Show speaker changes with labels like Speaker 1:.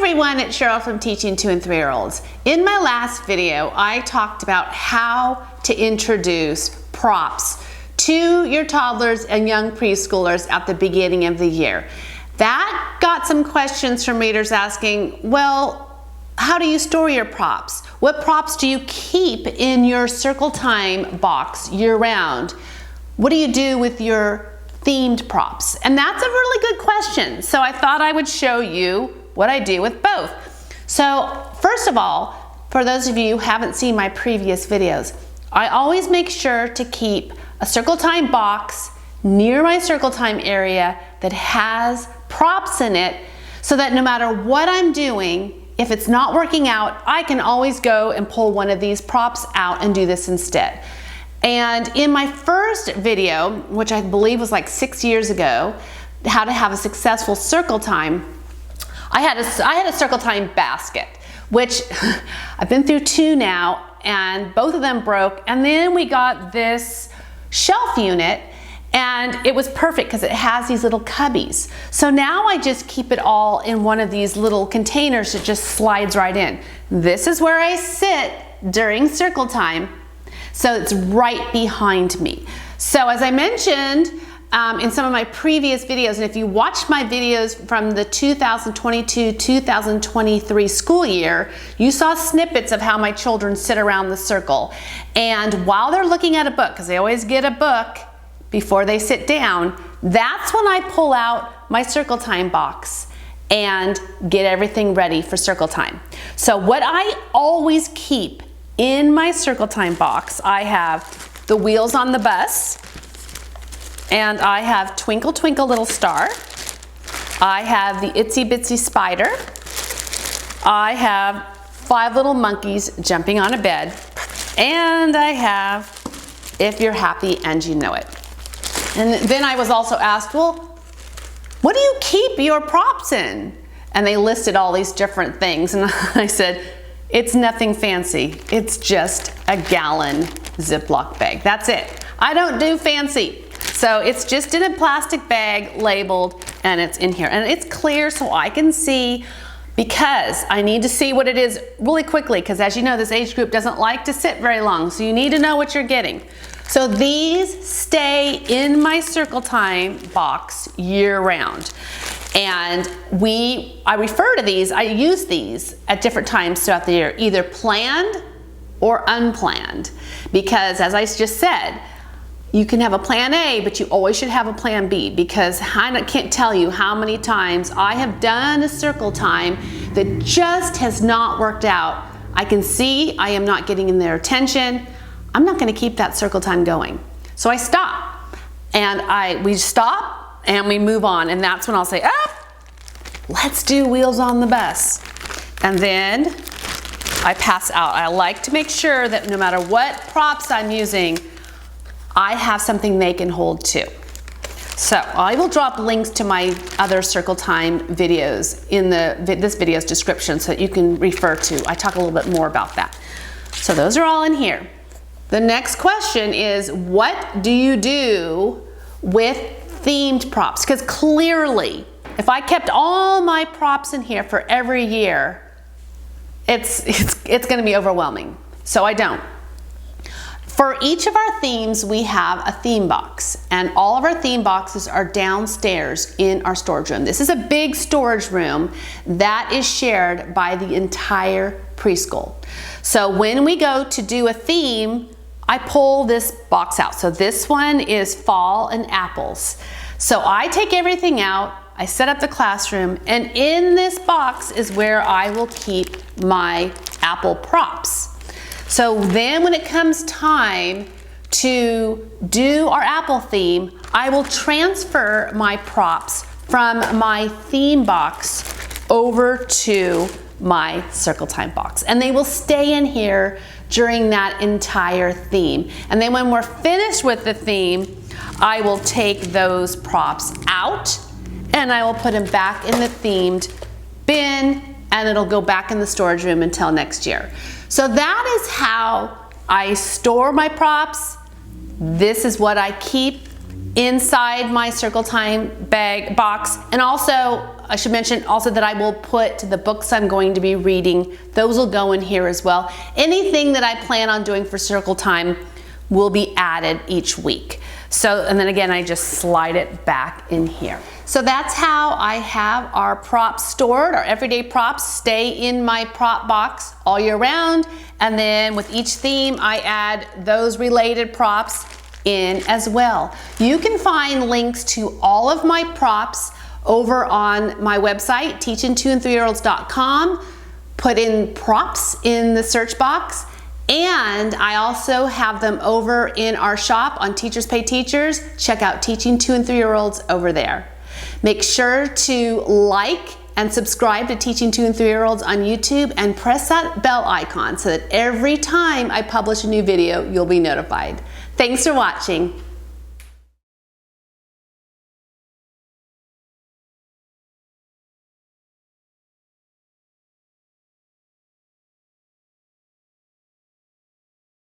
Speaker 1: everyone, it's Cheryl from Teaching 2 and 3-year-olds. In my last video, I talked about how to introduce props to your toddlers and young preschoolers at the beginning of the year. That got some questions from readers asking, well, how do you store your props? What props do you keep in your circle time box year-round? What do you do with your themed props? And that's a really good question. So I thought I would show you what I do with both. So first of all, for those of you who haven't seen my previous videos, I always make sure to keep a circle time box near my circle time area that has props in it so that no matter what I'm doing, if it's not working out, I can always go and pull one of these props out and do this instead. And in my first video, which I believe was like 6 years ago, how to have a successful circle time, I had a circle time basket, which I've been through 2 now, and both of them broke. And then we got this shelf unit, and it was perfect because it has these little cubbies. So now I just keep it all in one of these little containers that just slides right in. This is where I sit during circle time, so it's right behind me. So as I mentioned in some of my previous videos, and if you watched my videos from the 2022-2023 school year, you saw snippets of how my children sit around the circle. And while they're looking at a book, because they always get a book before they sit down, that's when I pull out my circle time box and get everything ready for circle time. So what I always keep in my circle time box, I have the wheels on the bus, and I have Twinkle Twinkle Little Star. I have the Itsy Bitsy Spider. I have 5 little monkeys jumping on a bed. And I have If You're Happy and You Know It. And then I was also asked, well, what do you keep your props in? And they listed all these different things. And I said, it's nothing fancy. It's just a gallon Ziploc bag. That's it. I don't do fancy. So it's just in a plastic bag labeled, and it's in here. And it's clear so I can see, because I need to see what it is really quickly, because as you know, this age group doesn't like to sit very long. So you need to know what you're getting. So these stay in my circle time box year round. And I refer to these, I use these at different times throughout the year, either planned or unplanned. Because as I just said, you can have a plan A, but you always should have a plan B, because I can't tell you how many times I have done a circle time that just has not worked out. I can see I am not getting in their attention. I'm not going to keep that circle time going. So I stop, and we stop and we move on, and that's when I'll say, let's do Wheels on the Bus. And then I pass out. I like to make sure that no matter what props I'm using, I have something they can hold too. So I will drop links to my other circle time videos in this video's description so that you can refer to. I talk a little bit more about that. So those are all in here. The next question is, what do you do with themed props? Because clearly, if I kept all my props in here for every year, it's going to be overwhelming. So I don't. For each of our themes, we have a theme box, and all of our theme boxes are downstairs in our storage room. This is a big storage room that is shared by the entire preschool. So when we go to do a theme, I pull this box out. So this one is fall and apples. So I take everything out, I set up the classroom, and in this box is where I will keep my apple props. So then when it comes time to do our apple theme, I will transfer my props from my theme box over to my circle time box. And they will stay in here during that entire theme. And then when we're finished with the theme, I will take those props out and I will put them back in the themed bin, and it'll go back in the storage room until next year. So that is how I store my props. This is what I keep inside my circle time bag box. And also I should mention also that I will put the books I'm going to be reading. Those will go in here as well. Anything that I plan on doing for circle time will be added each week. So, and then again, I just slide it back in here. So that's how I have our props stored. Our everyday props stay in my prop box all year round. And then with each theme, I add those related props in as well. You can find links to all of my props over on my website, teaching2and3year-olds.com. Put in props in the search box. And I also have them over in our shop on Teachers Pay Teachers. Check out Teaching 2 and 3-year-olds over there. Make sure to like and subscribe to Teaching 2 and 3-year-olds on YouTube and press that bell icon so that every time I publish a new video, you'll be notified. Thanks for watching.